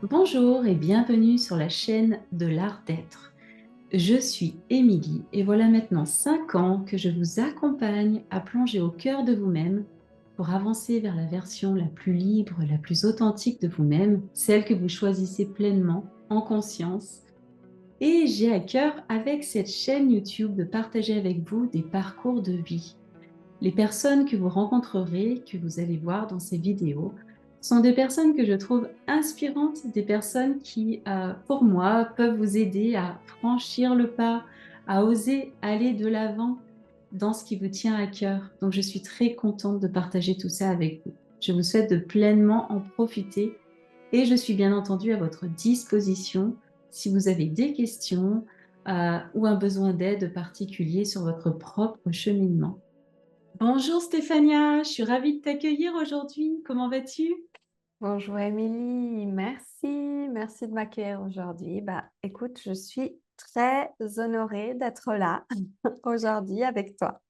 Bonjour et bienvenue sur la chaîne de l'art d'être. Je suis Émilie et voilà maintenant 5 ans que je vous accompagne à plonger au cœur de vous-même pour avancer vers la version la plus libre, la plus authentique de vous-même, celle que vous choisissez pleinement, en conscience. Et j'ai à cœur avec cette chaîne YouTube de partager avec vous des parcours de vie. Les personnes que vous rencontrerez, que vous allez voir dans ces vidéos, sont des personnes que je trouve inspirantes, des personnes qui, pour moi, peuvent vous aider à franchir le pas, à oser aller de l'avant dans ce qui vous tient à cœur. Donc, je suis très contente de partager tout ça avec vous. Je vous souhaite de pleinement en profiter et je suis bien entendu à votre disposition si vous avez des questions ou un besoin d'aide particulier sur votre propre cheminement. Bonjour Stéphania, je suis ravie de t'accueillir aujourd'hui. Comment vas-tu? Bonjour Émilie, merci de m'accueillir aujourd'hui. Bah, écoute, je suis très honorée d'être là aujourd'hui avec toi.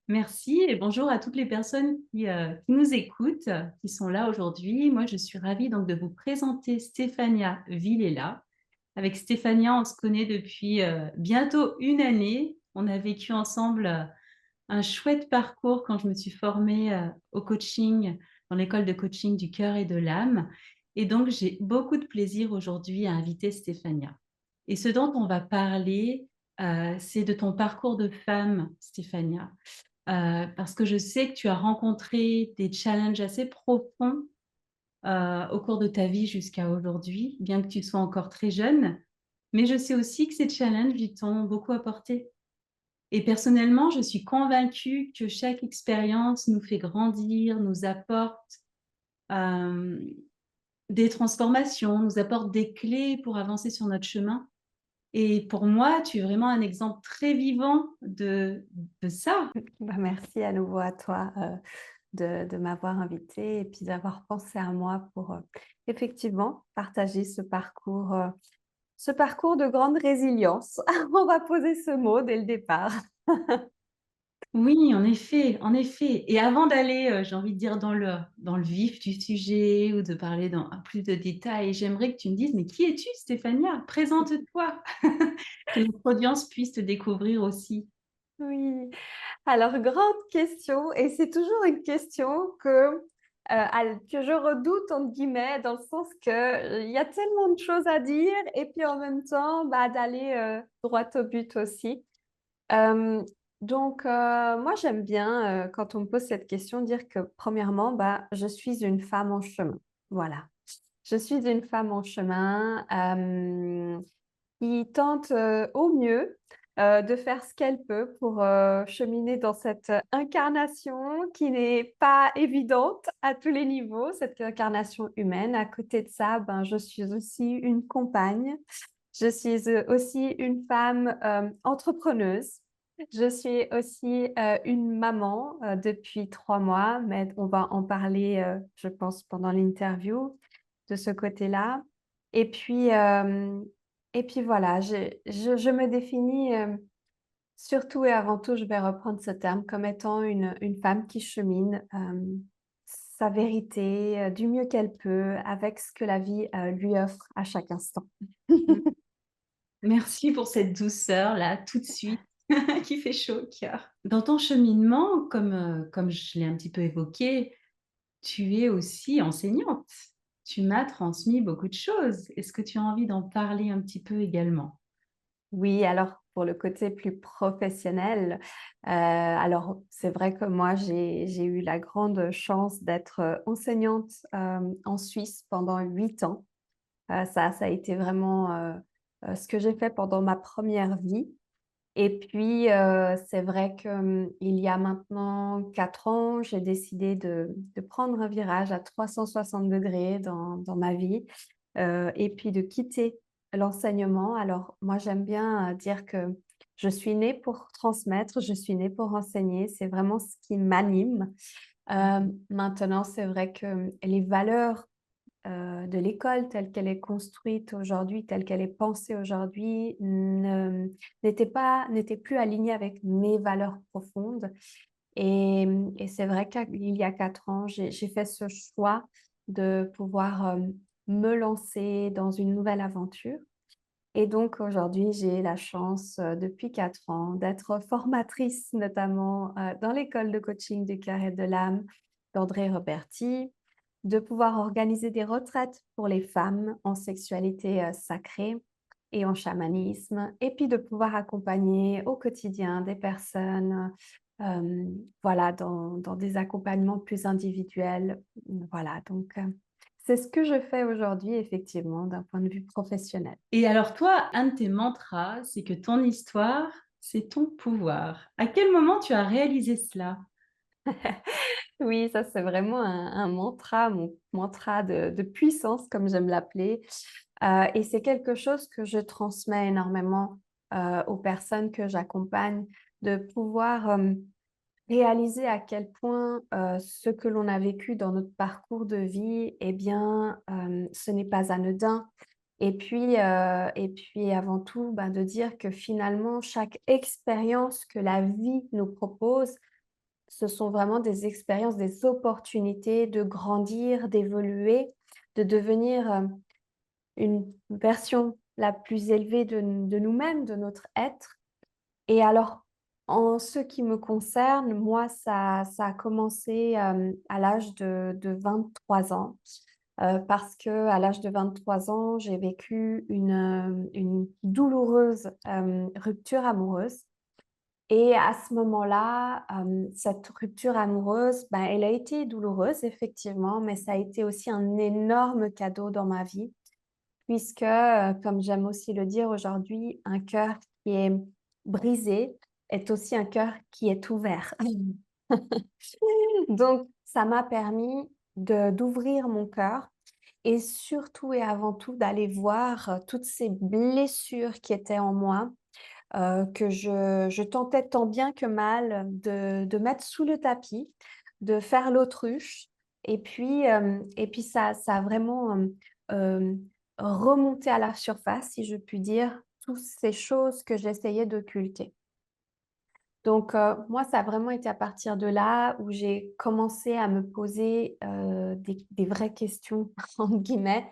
Merci et bonjour à toutes les personnes qui nous écoutent, qui sont là aujourd'hui. Moi, je suis ravie donc de vous présenter Stéphania Villela. Avec Stéphania, on se connaît depuis bientôt une année. On a vécu ensemble un chouette parcours quand je me suis formée au coaching, dans l'école de coaching du cœur et de l'âme. Et donc, j'ai beaucoup de plaisir aujourd'hui à inviter Stéphania. Et ce dont on va parler, c'est de ton parcours de femme, Stéphania. Parce que je sais que tu as rencontré des challenges assez profonds au cours de ta vie jusqu'à aujourd'hui, bien que tu sois encore très jeune. Mais je sais aussi que ces challenges, ils t'ont beaucoup apporté. Et personnellement, je suis convaincue que chaque expérience nous fait grandir, nous apporte euh, des transformations, nous apporte des clés pour avancer sur notre chemin. Et pour moi, tu es vraiment un exemple très vivant de ça. Bah, merci à nouveau à toi de m'avoir invitée et puis d'avoir pensé à moi pour effectivement partager ce parcours de grande résilience. On va poser ce mot dès le départ. Oui, en effet, en effet. Et avant d'aller, j'ai envie de dire, dans le vif du sujet ou de parler dans plus de détails, j'aimerais que tu me dises, mais qui es-tu, Stéphania? Présente-toi, que notre audience puisse te découvrir aussi. Oui, alors grande question et c'est toujours une question que je redoute entre guillemets dans le sens que, il y a tellement de choses à dire et puis en même temps, bah, d'aller, droit au but aussi. Hem, moi j'aime bien, quand on me pose cette question dire que premièrement, bah, je suis une femme en chemin. Voilà. Je suis une femme en chemin, qui tente, au mieux, de faire ce qu'elle peut pour, cheminer dans cette incarnation qui n'est pas évidente à tous les niveaux, cette incarnation humaine. À côté de ça, ben, je suis aussi une compagne, je suis, aussi une femme, entrepreneuse. Je suis aussi, une maman, depuis 3 mois, mais on va en parler, je pense pendant l'interview de ce côté-là. Et puis, voilà, je me définis, surtout et avant tout, je vais reprendre ce terme, comme étant une femme qui chemine, sa vérité, du mieux qu'elle peut avec ce que la vie, lui offre à chaque instant. Merci pour cette douceur là, tout de suite, qui fait chaud au cœur. Dans ton cheminement, comme je l'ai un petit peu évoqué, tu es aussi enseignante. Tu m'as transmis beaucoup de choses. Est-ce que tu as envie d'en parler un petit peu également? Oui, alors pour le côté plus professionnel, alors c'est vrai que moi j'ai eu la grande chance d'être, enseignante, en Suisse pendant 8 ans. Ça a été vraiment, ce que j'ai fait pendant ma première vie et puis, c'est vrai que, il y a maintenant 4 ans, j'ai décidé de prendre un virage à 360 degrés dans ma vie, et puis de quitter l'enseignement. Alors moi, j'aime bien, dire que je suis née pour transmettre, je suis née pour enseigner, c'est vraiment ce qui m'anime. Maintenant, c'est vrai que les valeurs de l'école telle qu'elle est construite aujourd'hui, telle qu'elle est pensée aujourd'hui, n'était plus alignée avec mes valeurs profondes et c'est vrai qu'il y a 4 ans, j'ai fait ce choix, de pouvoir me lancer dans une nouvelle aventure. Et donc aujourd'hui, j'ai la chance, depuis 4 ans, d'être formatrice notamment, dans l'école de coaching du cœur et de l'âme d'André Roberti, de pouvoir organiser des retraites pour les femmes en sexualité, sacrée et en chamanisme et puis de pouvoir accompagner au quotidien des personnes, voilà, dans des accompagnements plus individuels. Voilà, donc c'est ce que je fais aujourd'hui effectivement d'un point de vue professionnel. Et alors toi, un de tes mantras, c'est que ton histoire, c'est ton pouvoir. À quel moment tu as réalisé cela? Oui, ça c'est vraiment un mantra, mon mantra de puissance comme j'aime l'appeler, et c'est quelque chose que je transmets énormément, aux personnes que j'accompagne, de pouvoir, réaliser à quel point, ce que l'on a vécu dans notre parcours de vie, eh bien, ce n'est pas anodin et puis avant tout, ben, de dire que finalement chaque expérience que la vie nous propose, ce sont vraiment des expériences, des opportunités de grandir, d'évoluer, de devenir, une version la plus élevée de nous-mêmes, de notre être. Et alors, en ce qui me concerne, moi, ça a commencé, à l'âge de 23 ans, parce qu'à l'âge de 23 ans, j'ai vécu une douloureuse, rupture amoureuse. Et à ce moment-là, cette rupture amoureuse, ben, elle a été douloureuse effectivement, mais ça a été aussi un énorme cadeau dans ma vie puisque, comme j'aime aussi le dire aujourd'hui, un cœur qui est brisé est aussi un cœur qui est ouvert. Donc ça m'a permis de d'ouvrir mon cœur et surtout et avant tout d'aller voir, toutes ces blessures qui étaient en moi, que je tentais tant bien que mal de mettre sous le tapis, de faire l'autruche et puis ça a vraiment, remonté à la surface, si je puis dire, toutes ces choses que j'essayais d'occulter. Donc moi, ça a vraiment été à partir de là où j'ai commencé à me poser, des vraies questions entre guillemets,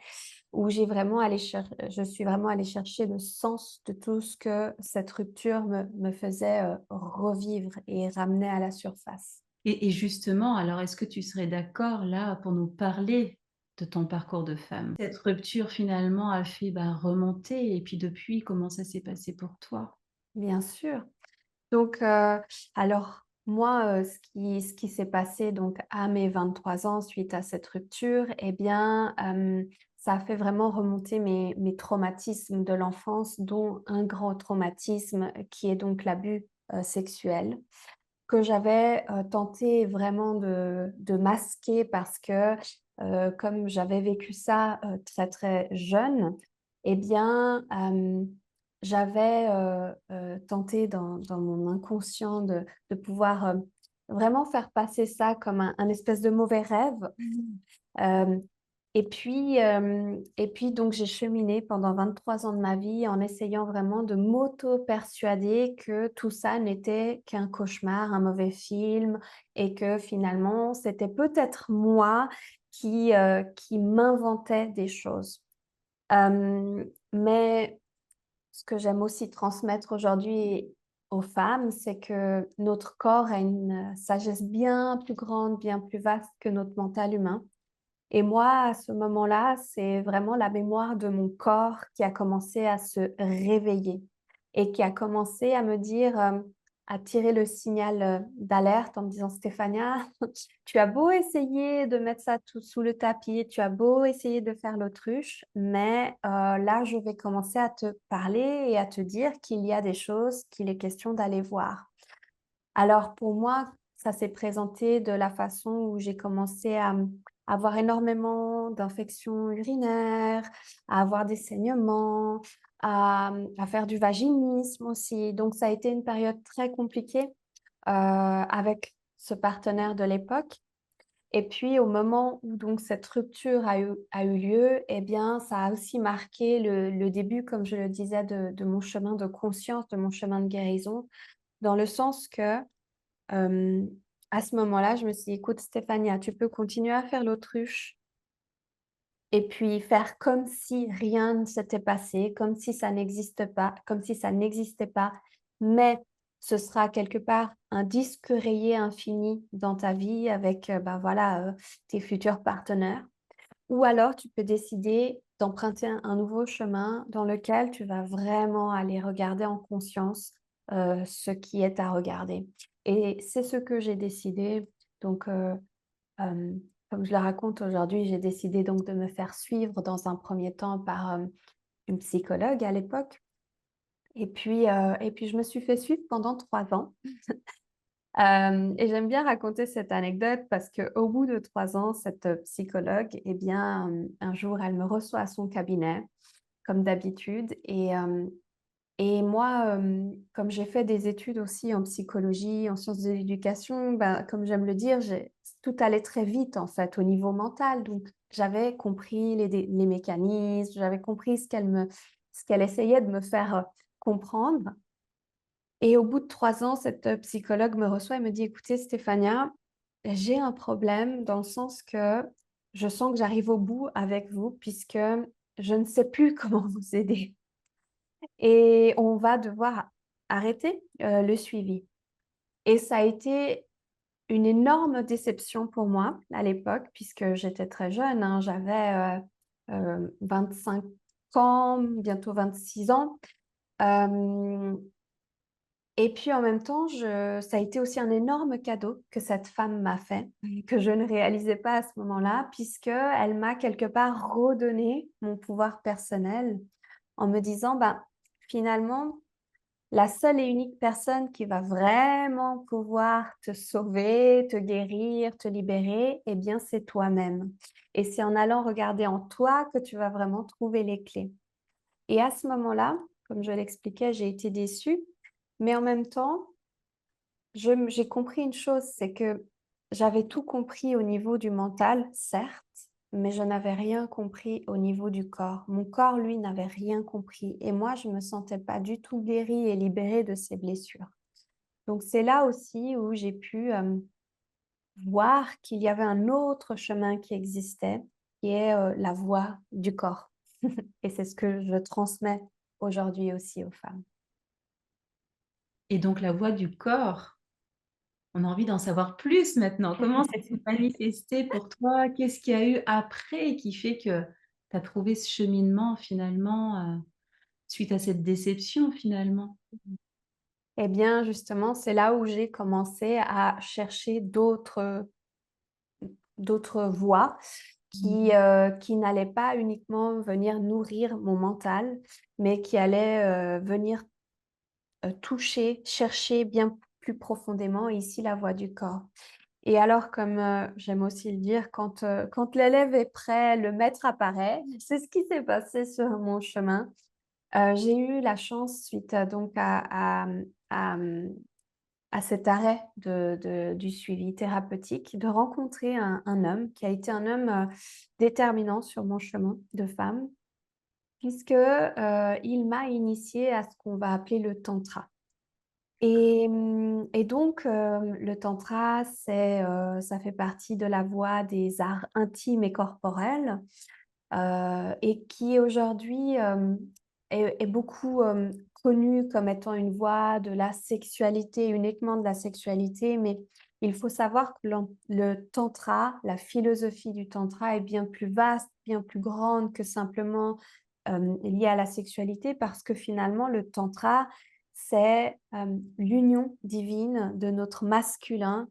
où je suis vraiment allée chercher le sens de tout ce que cette rupture me faisait, revivre et ramener à la surface. Et justement, alors est-ce que tu serais d'accord là pour nous parler de ton parcours de femme? Cette rupture finalement a fait remonter et puis depuis, comment ça s'est passé pour toi? Bien sûr. Donc alors moi, ce qui s'est passé donc à mes 23 ans suite à cette rupture et bien, ça a fait vraiment remonter mes traumatismes de l'enfance, dont un grand traumatisme qui est donc l'abus, sexuel. Que j'avais, tenté vraiment de masquer parce que, comme j'avais vécu ça, très, très jeune et bien, j'avais, tenté dans mon inconscient de pouvoir, vraiment faire passer ça comme un espèce de mauvais rêve. Hem et puis donc j'ai cheminé pendant 23 ans de ma vie en essayant vraiment de m'auto-persuader que tout ça n'était qu'un cauchemar, un mauvais film et que finalement c'était peut-être moi qui m'inventais des choses. Mais ce que j'aime aussi transmettre aujourd'hui aux femmes, c'est que notre corps a une sagesse bien plus grande, bien plus vaste que notre mental humain. Et moi, à ce moment-là, c'est vraiment la mémoire de mon corps qui a commencé à se réveiller et qui a commencé à me dire, à tirer le signal, d'alerte en me disant: «Stéphania, tu as beau essayer de mettre ça tout sous le tapis, tu as beau essayer de faire l'autruche, mais là, je vais commencer à te parler et à te dire qu'il y a des choses qu'il est question d'aller voir». Alors pour moi, ça s'est présenté de la façon où j'ai commencé à, avoir énormément d'infections urinaires, à avoir des saignements, à faire du vaginisme aussi. Donc ça a été une période très compliquée, avec ce partenaire de l'époque et puis au moment où donc cette rupture a eu lieu et bien, ça a aussi marqué le début, comme je le disais, de mon chemin de conscience, de mon chemin de guérison, dans le sens que Hem, à ce moment-là, je me suis dit: «Écoute Stéphania, tu peux continuer à faire l'autruche, et puis faire comme si rien ne s'était passé, comme si ça n'existe pas, comme si ça n'existait pas, mais ce sera quelque part un disque rayé infini dans ta vie avec, bah, voilà, tes futurs partenaires. Ou alors tu peux décider d'emprunter un nouveau chemin dans lequel tu vas vraiment aller regarder en conscience, ce qui est à regarder. Et c'est ce que j'ai décidé. Donc, hem, comme je le raconte aujourd'hui, j'ai décidé donc de me faire suivre dans un premier temps par, une psychologue à l'époque et puis je me suis fait suivre pendant 3 ans. Et j'aime bien raconter cette anecdote parce qu'au bout de 3 ans, cette, psychologue et bien, un jour, elle me reçoit à son cabinet comme d'habitude et moi, comme j'ai fait des études aussi en psychologie, en sciences de l'éducation, ben, comme j'aime le dire, j'ai tout allait très vite en fait au niveau mental. Donc j'avais compris les mécanismes, j'avais compris ce qu'elle essayait de me faire, comprendre et au bout de 3 ans, cette, psychologue me reçoit et me dit: «Écoutez Stéphania, j'ai un problème dans le sens que je sens que j'arrive au bout avec vous puisque je ne sais plus comment vous aider et on va devoir arrêter, le suivi» et ça a été une énorme déception pour moi à l'époque puisque j'étais très jeune, hein, j'avais, 25 ans, bientôt 26 ans. Hem Et puis en même temps, ça a été aussi un énorme cadeau que cette femme m'a fait, que je ne réalisais pas à ce moment-là, puisqu'elle m'a quelque part redonné mon pouvoir personnel en me disant: «Ben, finalement, la seule et unique personne qui va vraiment pouvoir te sauver, te guérir, te libérer, eh bien, c'est toi-même. Et c'est en allant regarder en toi que tu vas vraiment trouver les clés». Et à ce moment-là, comme je l'expliquais, j'ai été déçue, mais en même temps, j'ai compris une chose, c'est que j'avais tout compris au niveau du mental, certes, mais je n'avais rien compris au niveau du corps. Mon corps, lui, n'avait rien compris et moi, je me sentais pas du tout guérie et libérée de ces blessures. Donc c'est là aussi où j'ai pu, voir qu'il y avait un autre chemin qui existait, qui est, la voie du corps et c'est ce que je transmets aujourd'hui aussi aux femmes. Et donc la voix du corps, on a envie d'en savoir plus maintenant. Comment ça s'est manifesté pour toi? Qu'est-ce qu'il y a eu après qui fait que tu as trouvé ce cheminement finalement, suite à cette déception finalement? Eh bien, justement, c'est là où j'ai commencé à chercher d'autres voies Mmh. qui n'allaient pas uniquement venir nourrir mon mental, mais qui allaient, venir, toucher, chercher bien plus profondément ici la voix du corps. Et alors comme, j'aime aussi le dire, quand l'élève est prêt, le maître apparaît. C'est ce qui s'est passé sur mon chemin. J'ai eu la chance suite, donc à cet arrêt du suivi thérapeutique, de rencontrer un homme qui a été un homme, déterminant sur mon chemin de femme puisque, il m'a initiée à ce qu'on va appeler le tantra et donc, le tantra, ça fait partie de la voie des arts intimes et corporels, et qui aujourd'hui, est beaucoup, connu comme étant une voie de la sexualité, uniquement de la sexualité. Mais il faut savoir que le tantra, la philosophie du tantra est bien plus vaste, bien plus grande que simplement, liée à la sexualité parce que finalement le tantra, c'est, l'union divine de notre masculin,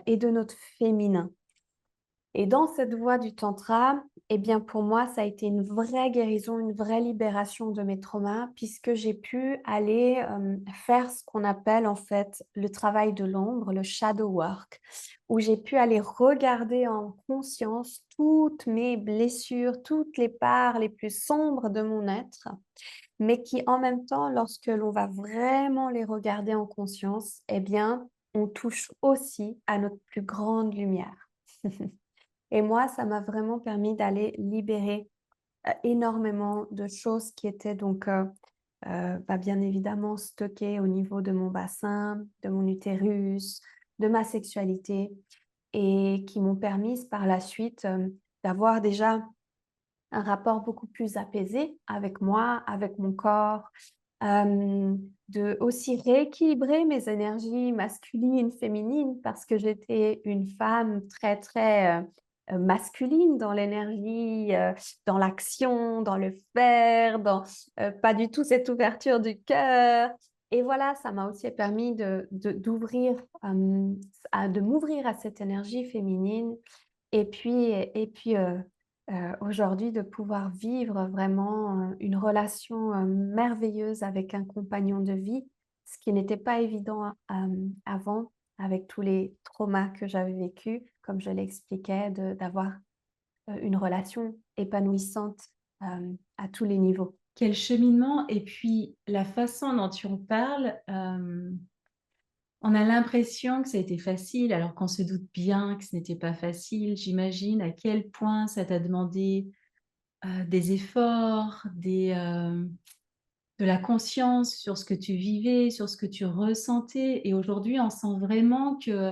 et de notre féminin. Et dans cette voie du tantra, eh bien, pour moi, ça a été une vraie guérison, une vraie libération de mes traumas puisque j'ai pu aller, faire ce qu'on appelle, en fait, le travail de l'ombre, le shadow work, où j'ai pu aller regarder en conscience toutes mes blessures, toutes les parts les plus sombres de mon être, mais qui, en même temps, lorsque l'on va vraiment les regarder en conscience, eh bien, on touche aussi à notre plus grande lumière. Et moi, ça m'a vraiment permis d'aller libérer, énormément de choses qui étaient donc, bah, bien évidemment stockées au niveau de mon bassin, de mon utérus, de ma sexualité et qui m'ont permis par la suite, d'avoir déjà un rapport beaucoup plus apaisé avec moi, avec mon corps, de aussi rééquilibrer mes énergies masculines, féminines, parce que j'étais une femme très, très, masculine dans l'énergie, dans l'action, dans le faire, dans, pas du tout cette ouverture du cœur. Et voilà, ça m'a aussi permis d'ouvrir, de m'ouvrir à cette énergie féminine et puis, aujourd'hui de pouvoir vivre vraiment, une relation, merveilleuse avec un compagnon de vie, ce qui n'était pas évident, avant avec tous les traumas que j'avais vécus, comme je l'expliquais, d'avoir, une relation épanouissante, à tous les niveaux. Quel cheminement et puis la façon dont tu en parles, on a l'impression que ça a été facile alors qu'on se doute bien que ce n'était pas facile. J'imagine à quel point ça t'a demandé, des efforts, de la conscience sur ce que tu vivais, sur ce que tu ressentais et aujourd'hui, on sent vraiment que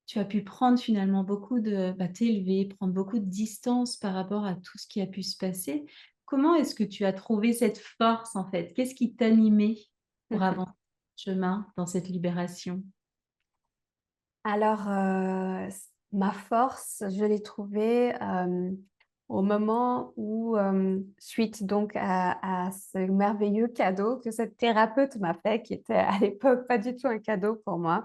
tu as pu prendre finalement beaucoup de t'élever, prendre beaucoup de distance par rapport à tout ce qui a pu se passer. Comment est-ce que tu as trouvé cette force, en fait? Qu'est-ce qui t'animait pour avancer ce chemin dans cette libération? Alors, ma force, je l'ai trouvée, au moment où, suite donc à ce merveilleux cadeau que cette thérapeute m'a fait, qui était à l'époque pas du tout un cadeau pour moi,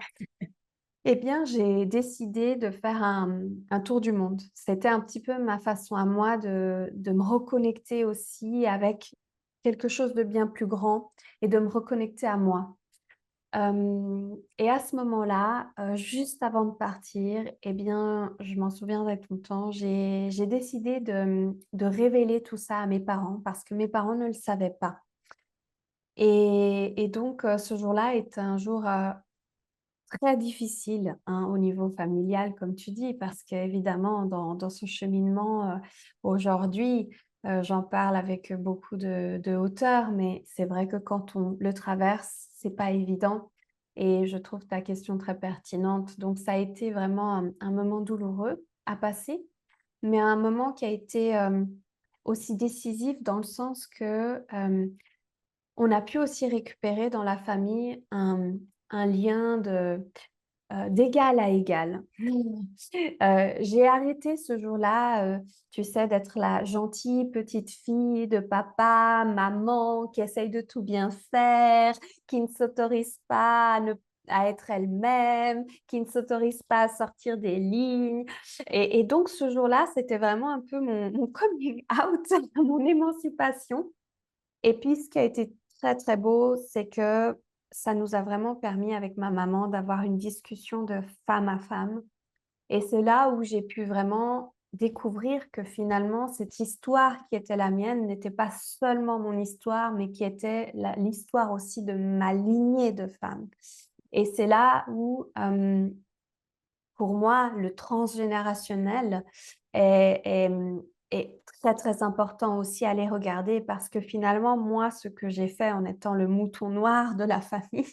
eh bien, j'ai décidé de faire un tour du monde. C'était un petit peu ma façon à moi de me reconnecter aussi avec quelque chose de bien plus grand et de me reconnecter à moi. Et à ce moment-là, juste avant de partir, eh bien, je m'en souviens avec longtemps, j'ai décidé de révéler tout ça à mes parents parce que mes parents ne le savaient pas. Et donc, ce jour-là est un jour, très difficile, hein, au niveau familial, comme tu dis, parce qu'évidemment, dans ce cheminement, aujourd'hui, j'en parle avec beaucoup de hauteur, mais c'est vrai que quand on le traverse, c'est pas évident et je trouve ta question très pertinente. Donc ça a été vraiment un moment douloureux à passer, mais un moment qui a été, aussi décisif dans le sens que, on a pu aussi récupérer dans la famille un lien d'égal à égal. J'ai arrêté ce jour-là, tu sais, d'être la gentille petite fille de papa, maman, qui essaye de tout bien faire, qui ne s'autorise pas à être elle-même, qui ne s'autorise pas à sortir des lignes. Et donc ce jour-là, c'était vraiment un peu mon coming out, mon émancipation. Et puis ce qui a été très, très beau, c'est que ça nous a vraiment permis avec ma maman d'avoir une discussion de femme à femme et c'est là où j'ai pu vraiment découvrir que finalement cette histoire qui était la mienne n'était pas seulement mon histoire, mais qui était l'histoire aussi de ma lignée de femmes. Et c'est là où, pour moi, le transgénérationnel est très, très important aussi à les regarder parce que finalement, moi, ce que j'ai fait en étant le mouton noir de la famille,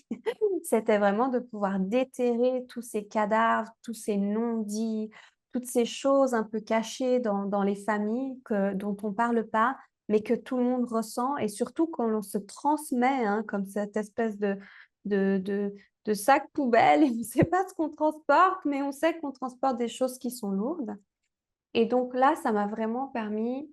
c'était vraiment de pouvoir déterrer tous ces cadavres, tous ces non-dits, toutes ces choses un peu cachées dans les familles dont on ne parle pas, mais que tout le monde ressent et surtout quand on se transmet, hein, comme cette espèce de, de, de sac poubelle et on ne sait pas ce qu'on transporte, mais on sait qu'on transporte des choses qui sont lourdes. Et donc là, ça m'a vraiment permis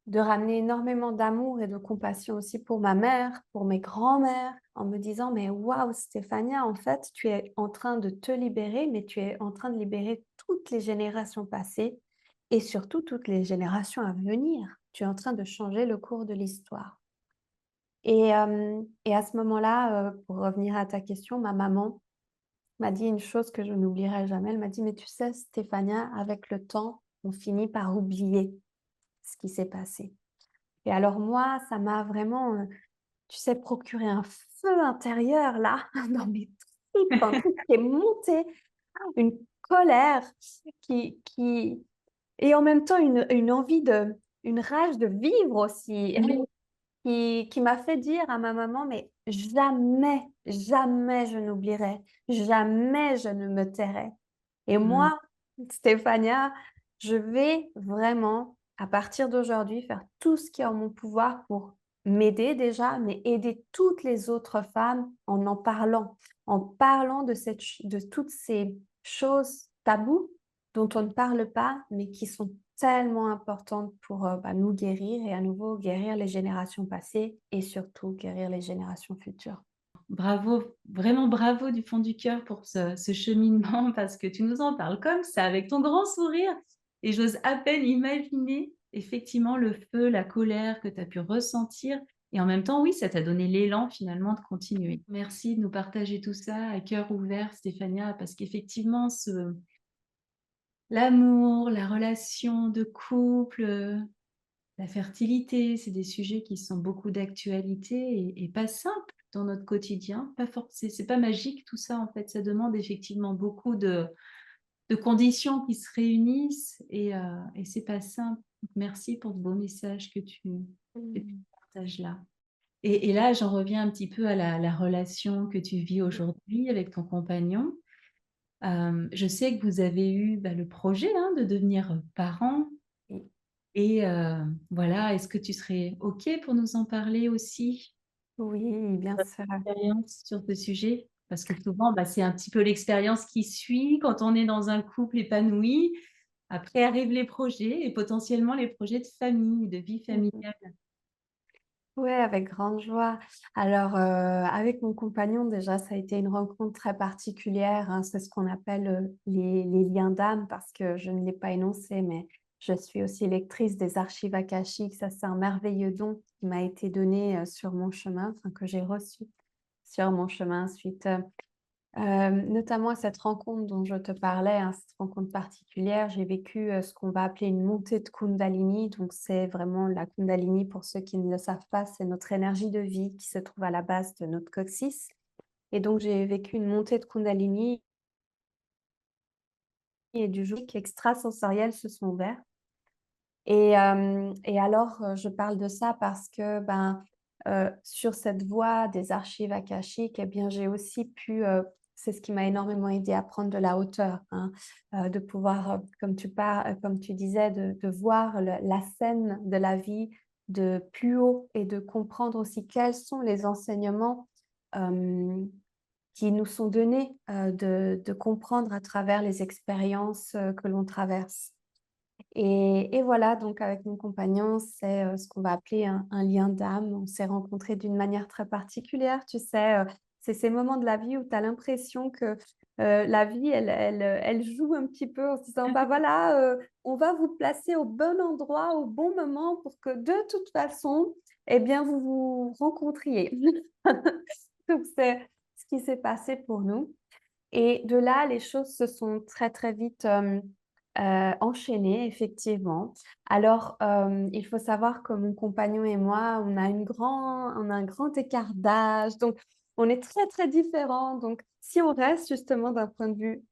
de ramener énormément d'amour et de compassion aussi pour ma mère, pour mes grands-mères, en me disant: «Mais waouh, Stéphania, en fait, tu es en train de te libérer, mais tu es en train de libérer toutes les générations passées et surtout toutes les générations à venir. Tu es en train de changer le cours de l'histoire». Et à ce moment-là, pour revenir à ta question, ma maman m'a dit une chose que je n'oublierai jamais. Elle m'a dit: «Mais tu sais, Stéphania, avec le temps, on finit par oublier ce qui s'est passé». Et alors moi, ça m'a vraiment, tu sais, procuré un feu intérieur là, dans mes tripes, un truc qui est monté, une colère qui et en même temps une envie une rage de vivre aussi, qui m'a fait dire à ma maman: «Mais jamais, jamais je n'oublierai, jamais je ne me tairai». Et Mmh. moi, Stéphania, je vais vraiment à partir d'aujourd'hui, faire tout ce qui est en mon pouvoir pour m'aider déjà, mais aider toutes les autres femmes en parlant de de toutes ces choses tabous dont on ne parle pas, mais qui sont tellement importantes pour, nous guérir et à nouveau guérir les générations passées et surtout guérir les générations futures. Bravo, vraiment bravo du fond du cœur pour ce cheminement parce que tu nous en parles comme ça, avec ton grand sourire et j'ose à peine imaginer effectivement le feu, la colère que tu as pu ressentir et en même temps, oui, ça t'a donné l'élan finalement de continuer. Merci de nous partager tout ça à cœur ouvert, Stéphania, parce qu'effectivement, l'amour, la relation de couple, la fertilité, c'est des sujets qui sont beaucoup d'actualité et pas simples dans notre quotidien. Pas c'est pas magique tout ça en fait. Ça demande effectivement beaucoup de conditions qui se réunissent et c'est pas simple. Donc, merci pour ce beau message que tu Mmh. partages là. Et là, j'en reviens un petit peu à la relation que tu vis aujourd'hui avec ton compagnon. Je sais que vous avez eu le projet hein, de devenir parents. Oui, Et voilà, est-ce que tu serais OK pour nous en parler aussi, oui, bien votre sûr. expérience sur ce sujet? Parce que souvent, c'est un petit peu l'expérience qui suit quand on est dans un couple épanoui. Après arrivent les projets et potentiellement les projets de famille, de vie Mmh. familiale. Ouais, avec grande joie. Alors, avec mon compagnon, déjà, ça a été une rencontre très particulière, hein. C'est ce qu'on appelle, les liens d'âme parce que je ne l'ai pas énoncé, mais je suis aussi lectrice des archives akashiques. Ça, c'est un merveilleux don qui m'a été donné, sur mon chemin, enfin, que j'ai reçu sur mon chemin suite, notamment à cette rencontre dont je te parlais, hein, cette rencontre particulière, j'ai vécu, ce qu'on va appeler une montée de Kundalini. Donc c'est vraiment la Kundalini, pour ceux qui ne le savent pas, c'est notre énergie de vie qui se trouve à la base de notre coccyx et donc j'ai vécu une montée de Kundalini et du jour qui extrasensoriels se sont ouverts et alors, je parle de ça parce que, sur cette voie des archives akashiques et bien, j'ai aussi pu, c'est ce qui m'a énormément aidé à prendre de la hauteur, hein, de pouvoir, comme tu disais, de voir le la scène de la vie de plus haut et de comprendre aussi quels sont les enseignements, hem, qui nous sont donnés, de comprendre à travers les expériences, que l'on traverse. Et voilà, donc avec mon compagnon, c'est, ce qu'on va appeler un lien d'âme. On s'est rencontrés d'une manière très particulière, tu sais, c'est ces moments de la vie où tu as l'impression que, la vie, elle joue un petit peu en se disant: «Bah, voilà, on va vous placer au bon endroit, au bon moment pour que de toute façon, eh bien, vous vous rencontriez». Donc c'est ce qui s'est passé pour nous. Et de là, les choses se sont très, très vite, enchaînées effectivement. Alors, il faut savoir que mon compagnon et moi, on a un grand écart d'âge, donc on est très, très différents. Donc si on reste justement d'un point de vue,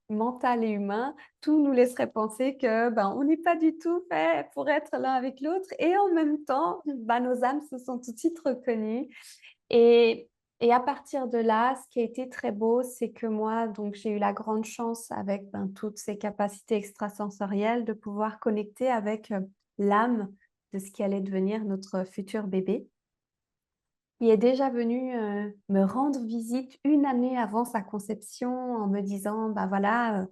mental et humain, tout nous laisserait penser que, on n'est pas du tout fait pour être l'un avec l'autre et en même temps, nos âmes se sont tout de suite reconnues et à partir de là, ce qui a été très beau, c'est que moi, donc j'ai eu la grande chance avec, toutes ces capacités extrasensorielles de pouvoir connecter avec, l'âme de ce qui allait devenir notre futur bébé. Il est déjà venu, me rendre visite une année avant sa conception en me disant: «Bah, voilà,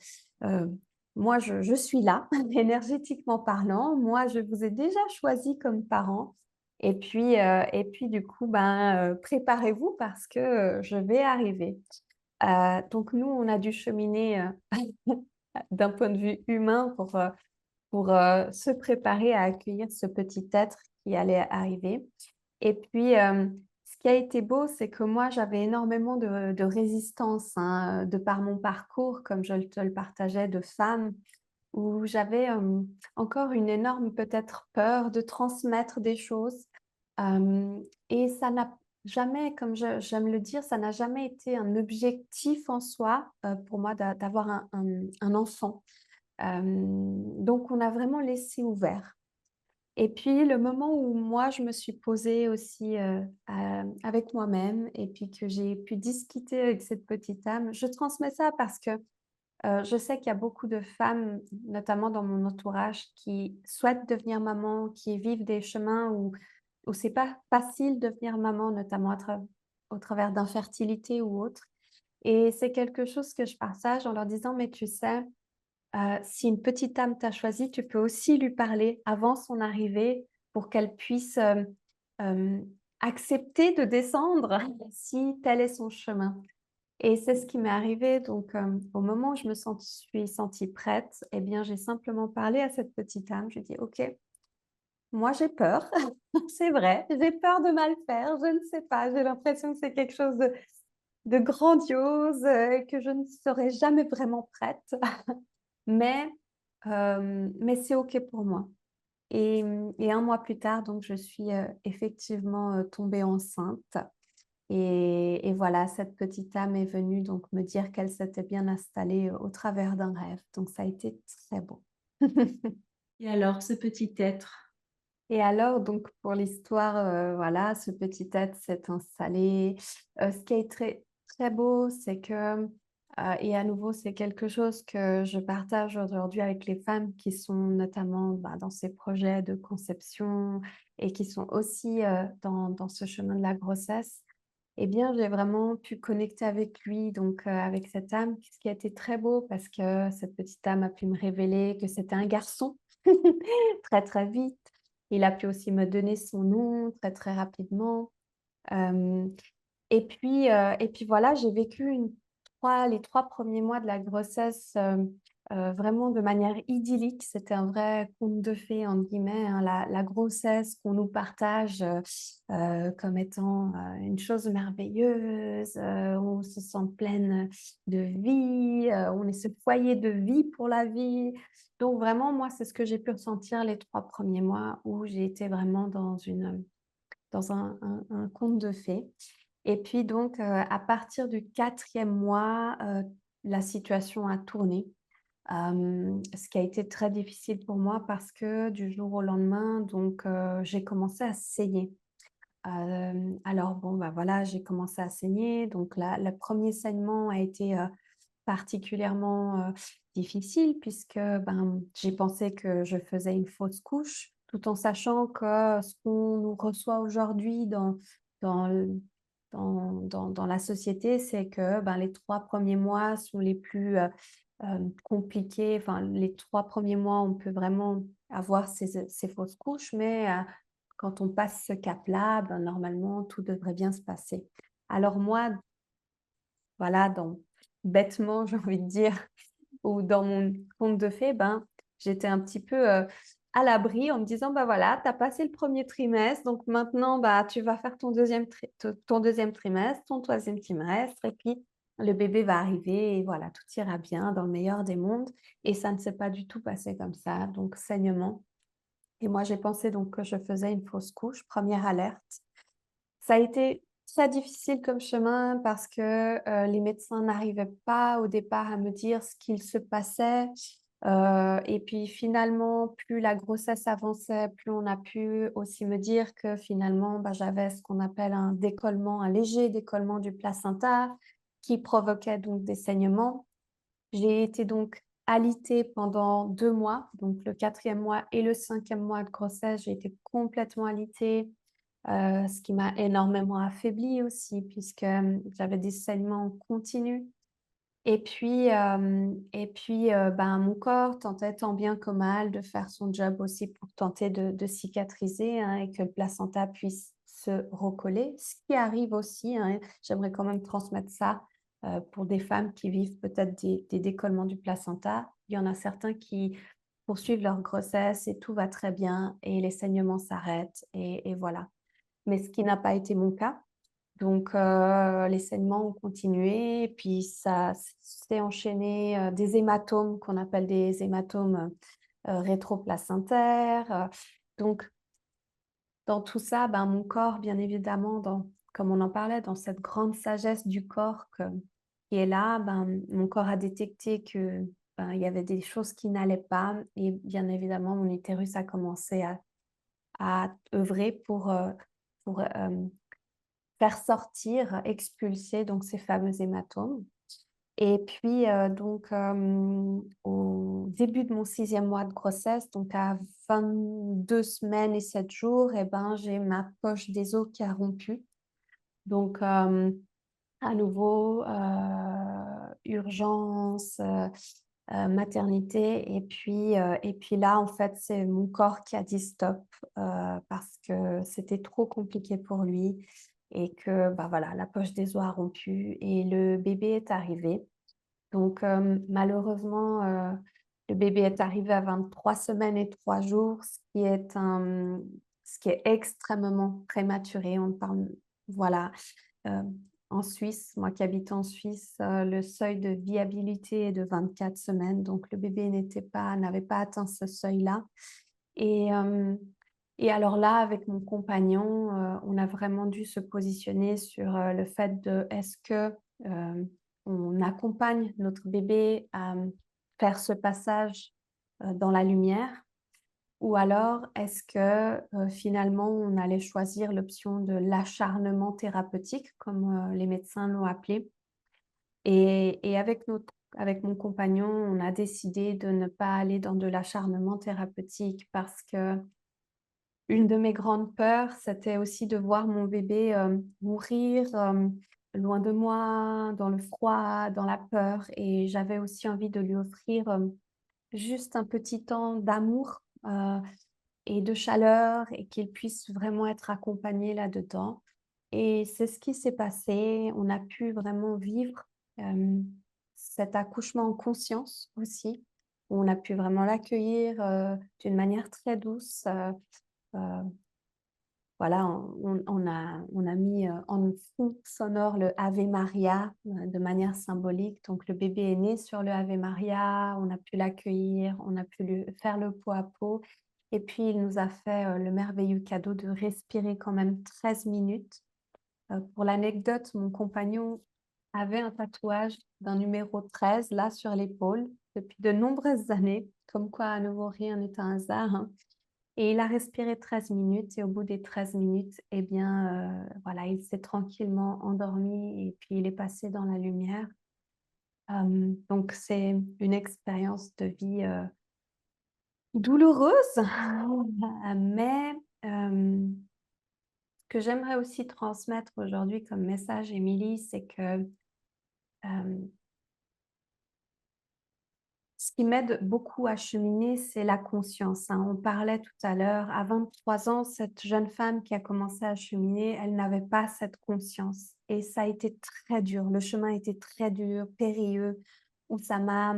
moi je suis là, énergétiquement parlant. Moi, je vous ai déjà choisi comme parents et puis du coup, préparez-vous parce que, je vais arriver». Donc nous, on a dû cheminer, d'un point de vue humain pour, se préparer à accueillir ce petit être qui allait arriver. Et puis, ce qui a été beau, c'est que moi, j'avais énormément de résistance, hein, de par mon parcours, comme je te le partageais, de femme, où j'avais, encore une énorme peut-être peur de transmettre des choses. Et ça n'a jamais, comme j'aime le dire, ça n'a jamais été un objectif en soi, pour moi d'avoir un enfant. Donc on a vraiment laissé ouvert. Et puis le moment où moi je me suis posée aussi, avec moi-même et puis que j'ai pu discuter avec cette petite âme, je transmets ça parce que Je sais qu'il y a beaucoup de femmes, notamment dans mon entourage, qui souhaitent devenir maman, qui vivent des chemins où c'est pas facile de devenir maman, notamment au travers d'infertilité ou autre. Et c'est quelque chose que je partage en leur disant: «Mais tu sais, si une petite âme t'a choisi, tu peux aussi lui parler avant son arrivée pour qu'elle puisse, hem, accepter de descendre si tel est son chemin». Et c'est ce qui m'est arrivé donc, au moment où je me suis sentie prête et bien, j'ai simplement parlé à cette petite âme. J'ai dit: «OK, moi j'ai peur, c'est vrai, j'ai peur de mal faire, je ne sais pas, j'ai l'impression que c'est quelque chose de grandiose, et que je ne serai jamais vraiment prête, mais mais c'est OK pour moi». Et 1 mois plus tard, donc je suis, effectivement, tombée enceinte. Et voilà, cette petite âme est venue donc me dire qu'elle s'était bien installée, au travers d'un rêve, donc ça a été très beau. Et alors, ce petit être? Et alors donc pour l'histoire, voilà, ce petit être s'est installé. Ce qui est très, très beau, c'est que, et à nouveau, c'est quelque chose que je partage aujourd'hui avec les femmes qui sont notamment, bah, dans ces projets de conception et qui sont aussi, dans ce chemin de la grossesse. Eh bien, j'ai vraiment pu connecter avec lui, donc avec cette âme, ce qui a été très beau parce que cette petite âme a pu me révéler que c'était un garçon très, très vite. Il a pu aussi me donner son nom très, très rapidement. Hem et puis voilà, j'ai vécu les 3 premiers mois de la grossesse, vraiment de manière idyllique. C'était un vrai conte de fées entre guillemets, hein, la grossesse qu'on nous partage, comme étant, une chose merveilleuse, on se sent pleine de vie, on est ce foyer de vie pour la vie. Donc vraiment, moi, c'est ce que j'ai pu ressentir les 3 premiers mois où j'ai été vraiment dans un conte de fées. Et puis donc, à partir du 4e mois, la situation a tourné. Ce qui a été très difficile pour moi parce que du jour au lendemain, donc, j'ai commencé à saigner. Alors bon, bah, voilà, j'ai commencé à saigner, donc le 1er saignement a été, particulièrement, difficile puisque, ben, j'ai pensé que je faisais une fausse couche, tout en sachant que ce qu'on nous reçoit aujourd'hui dans l dans la société, c'est que, ben, les 3 premiers mois sont les plus, compliqués. Enfin, les 3 premiers mois, on peut vraiment avoir ces fausses couches, mais quand on passe ce cap-là, ben, normalement, tout devrait bien se passer. Alors moi, voilà, bêtement, j'ai envie de dire, ou dans mon conte de fées, ben, j'étais un petit peu, à l'abri en me disant: «Bah, voilà, tu as passé le premier trimestre, donc maintenant, bah, tu vas faire ton 2e trimestre, ton 3e trimestre et puis le bébé va arriver et voilà, tout ira bien dans le meilleur des mondes». Et ça ne s'est pas du tout passé comme ça, donc saignement. Et moi, j'ai pensé donc que je faisais une fausse couche, première alerte. Ça a été très difficile comme chemin parce que, les médecins n'arrivaient pas au départ à me dire ce qu'il se passait, et puis finalement, plus la grossesse avançait, plus on a pu aussi me dire que finalement, bah, j'avais ce qu'on appelle un décollement, un léger décollement du placenta qui provoquait donc des saignements. J'ai été donc alitée pendant 2 mois, donc le 4e mois et le 5e mois de grossesse, j'ai été complètement alitée. Ce qui m'a énormément affaiblie aussi puisque, j'avais des saignements en continu et puis, ben, mon corps tentait tant bien que mal de faire son job aussi pour tenter de cicatriser, hein, et que le placenta puisse se recoller, ce qui arrive aussi, hein. J'aimerais quand même transmettre ça, pour des femmes qui vivent peut-être des décollements du placenta. Il y en a certains qui poursuivent leur grossesse et tout va très bien et les saignements s'arrêtent et voilà. Mais ce qui n'a pas été mon cas. Donc les saignements ont continué et puis ça s'est enchaîné, des hématomes qu'on appelle des hématomes, rétroplacentaires, donc dans tout ça, ben, mon corps, bien évidemment, comme on en parlait, dans cette grande sagesse du corps qui est là, ben, mon corps a détecté que, ben, il y avait des choses qui n'allaient pas et bien évidemment, mon utérus a commencé à œuvrer pour faire sortir, expulser donc ces fameux hématomes. Et puis, au début de mon 6e mois de grossesse, donc à 22 semaines et 7 jours, et ben, j'ai ma poche des os qui a rompu. Donc, à nouveau, urgence, maternité. Et puis là, en fait, c'est mon corps qui a dit stop parce que c'était trop compliqué pour lui et que, bah voilà, la poche des os a rompu et le bébé est arrivé. Donc, malheureusement, le bébé est arrivé à 23 semaines et 3 jours, ce qui est extrêmement prématuré. On parle, voilà, heu, en Suisse, moi qui habite en Suisse, le seuil de viabilité est de 24 semaines, donc le bébé n'avait pas atteint ce seuil-là. Et hem et alors là, avec mon compagnon, on a vraiment dû se positionner sur, le fait de est-ce que, hem, on accompagne notre bébé à, faire ce passage, dans la lumière? Ou alors est-ce que, finalement, on allait choisir l'option de l'acharnement thérapeutique comme, les médecins l'ont appelé? Et avec mon compagnon, on a décidé de ne pas aller dans de l'acharnement thérapeutique parce que une de mes grandes peurs, c'était aussi de voir mon bébé, mourir, loin de moi, dans le froid, dans la peur, et j'avais aussi envie de lui offrir, juste un petit temps d'amour, et de chaleur et qu'il puisse vraiment être accompagné là-dedans. Et c'est ce qui s'est passé. On a pu vraiment vivre, cet accouchement en conscience aussi. On a pu vraiment l'accueillir, d'une manière très douce, heu voilà, on a mis, en fond sonore le Ave Maria, de manière symbolique. Donc le bébé est né sur le Ave Maria, on a pu l'accueillir, on a pu lui faire le pot à pot et puis il nous a fait, le merveilleux cadeau de respirer quand même 13 minutes. Pour l'anecdote, mon compagnon avait un tatouage d'un numéro 13 là sur l'épaule depuis de nombreuses années, comme quoi à nouveau rien n'est un hasard, hein. Et il a respiré 13 minutes et au bout des 13 minutes, eh bien, voilà, il s'est tranquillement endormi et puis il est passé dans la lumière. Donc c'est une expérience de vie, douloureuse, mais ce que j'aimerais aussi transmettre aujourd'hui comme message, Émilie, c'est que, hem ce qui m'aide beaucoup à cheminer, c'est la conscience, hein. On parlait tout à l'heure, à 23 ans, cette jeune femme qui a commencé à cheminer, elle n'avait pas cette conscience et ça a été très dur. Le chemin a été très dur, périlleux, où ça m'a,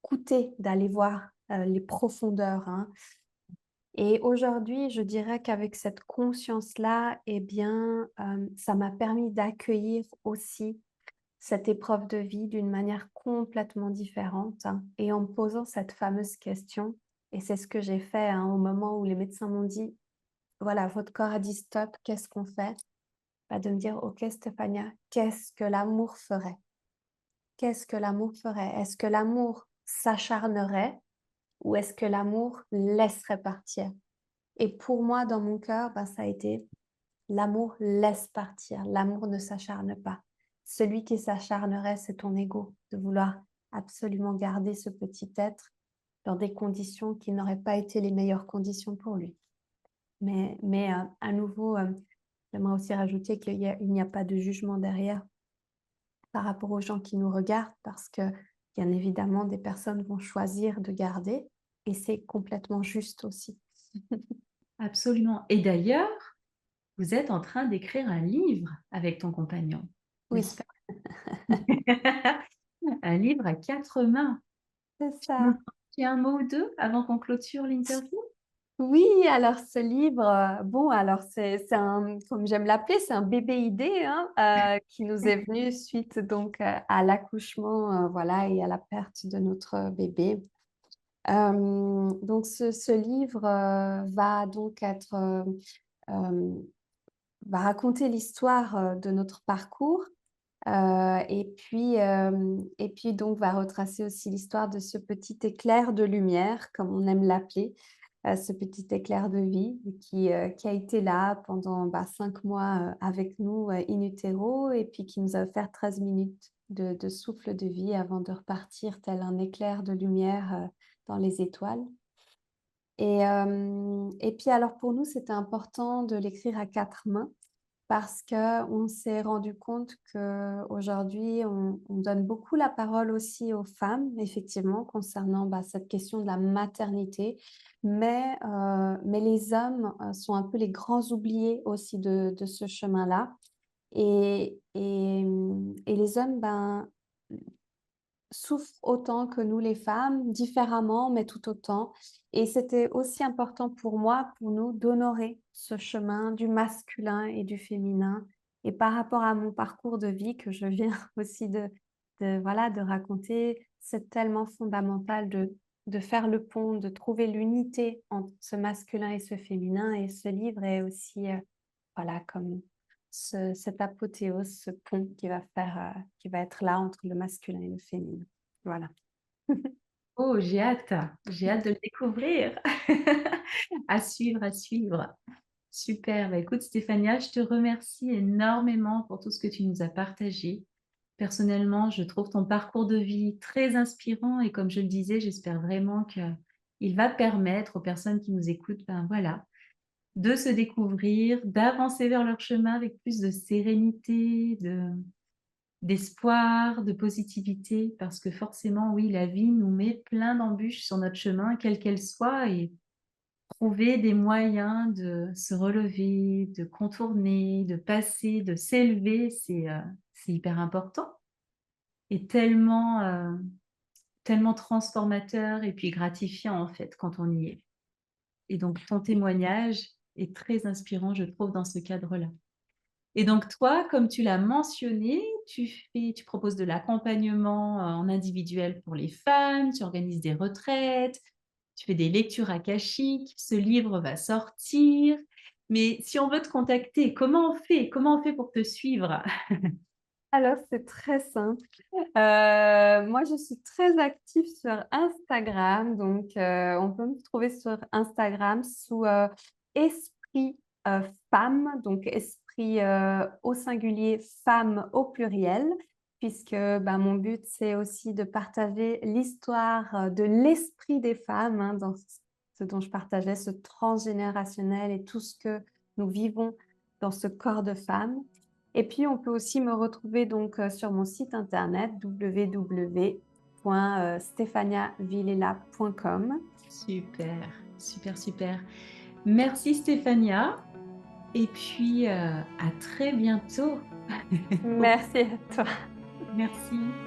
coûté d'aller voir, les profondeurs, hein. Et aujourd'hui, je dirais qu'avec cette conscience-là, eh bien, ça m'a permis d'accueillir aussi cette épreuve de vie d'une manière complètement différente, hein, et en me posant cette fameuse question, et c'est ce que j'ai fait, hein, au moment où les médecins m'ont dit: «Voilà, votre corps a dit stop, qu'est-ce qu'on fait?» Bah, de me dire: «OK Stéphania, qu'est-ce que l'amour ferait? Qu'est-ce que l'amour ferait? Est-ce que l'amour s'acharnerait ou est-ce que l'amour laisserait partir?» Et pour moi, dans mon cœur, bah, ça a été: l'amour laisse partir, l'amour ne s'acharne pas. Celui qui s'acharnerait, c'est ton ego, de vouloir absolument garder ce petit être dans des conditions qui n'auraient pas été les meilleures conditions pour lui. Mais à nouveau, j'aimerais aussi rajouter il n'y a pas de jugement derrière par rapport aux gens qui nous regardent parce que, bien évidemment, des personnes vont choisir de garder et c'est complètement juste aussi. Absolument. Et d'ailleurs, vous êtes en train d'écrire un livre avec ton compagnon, Oui, n'est-ce pas? Un livre à 4 mains. c'est Tu peux nous ça. en dire un mot ou 2 avant qu'on clôture l'interview? Oui, alors ce livre, bon, alors c'est un, comme j'aime l'appeler, c'est un bébé idée, hein, qui nous est venu suite donc, à l'accouchement, voilà, et à la perte de notre bébé. Donc ce livre, va donc être, va raconter l'histoire, de notre parcours, et puis donc va retracer aussi l'histoire de ce petit éclair de lumière, comme on aime l'appeler. ce petit éclair de vie qui a été là pendant 5 mois avec nous in utero et puis qui nous a offert 13 minutes de souffle de vie avant de repartir tel un éclair de lumière dans les étoiles. Et puis alors pour nous, c'était important de l'écrire à 4 mains parce qu'on s'est rendu compte qu'aujourd'hui, on donne beaucoup la parole aussi aux femmes, effectivement, concernant cette question de la maternité. Mais les hommes sont un peu les grands oubliés aussi de ce chemin-là. Et les hommes, souffrent autant que nous les femmes, différemment, mais tout autant. Et c'était aussi important pour moi, pour nous, d'honorer ce chemin du masculin et du féminin. Et par rapport à mon parcours de vie que je viens aussi voilà, de raconter, c'est tellement fondamental de faire le pont, de trouver l'unité entre ce masculin et ce féminin. Et ce livre est aussi, voilà, comme cette apothéose, ce pont qui va être là entre le masculin et le féminin. Voilà. Oh, j'ai hâte de le découvrir. À suivre, à suivre. Super. Bah, écoute, Stéphania, je te remercie énormément pour tout ce que tu nous as partagé. Personnellement, je trouve ton parcours de vie très inspirant et comme je le disais, j'espère vraiment qu'il va permettre aux personnes qui nous écoutent, ben voilà, de se découvrir, d'avancer vers leur chemin avec plus de sérénité, d'espoir, de positivité, parce que forcément, oui, la vie nous met plein d'embûches sur notre chemin, quelle qu'elle soit, et trouver des moyens de se relever, de contourner, de passer, de s'élever, c'est hyper important et tellement transformateur et puis gratifiant en fait quand on y est. Et donc ton témoignage est très inspirant, je trouve, dans ce cadre-là. Et donc toi, comme tu l'as mentionné, tu proposes de l'accompagnement en individuel pour les femmes, tu organises des retraites, tu fais des lectures akashiques, ce livre va sortir. Mais si on veut te contacter, comment on fait? Comment on fait pour te suivre? Alors, c'est très simple. Moi, je suis très active sur Instagram, donc on peut me trouver sur Instagram sous Esprit Femme, donc Esprit au singulier, Femme au pluriel, puisque mon but, c'est aussi de partager l'histoire de l'esprit des femmes, hein, dans ce dont je partageais, ce transgénérationnel et tout ce que nous vivons dans ce corps de femme. Et puis, on peut aussi me retrouver donc sur mon site internet www.stephaniavillela.com. Super, super, super. Merci Stéphania. Et puis à très bientôt. Merci à toi. Merci.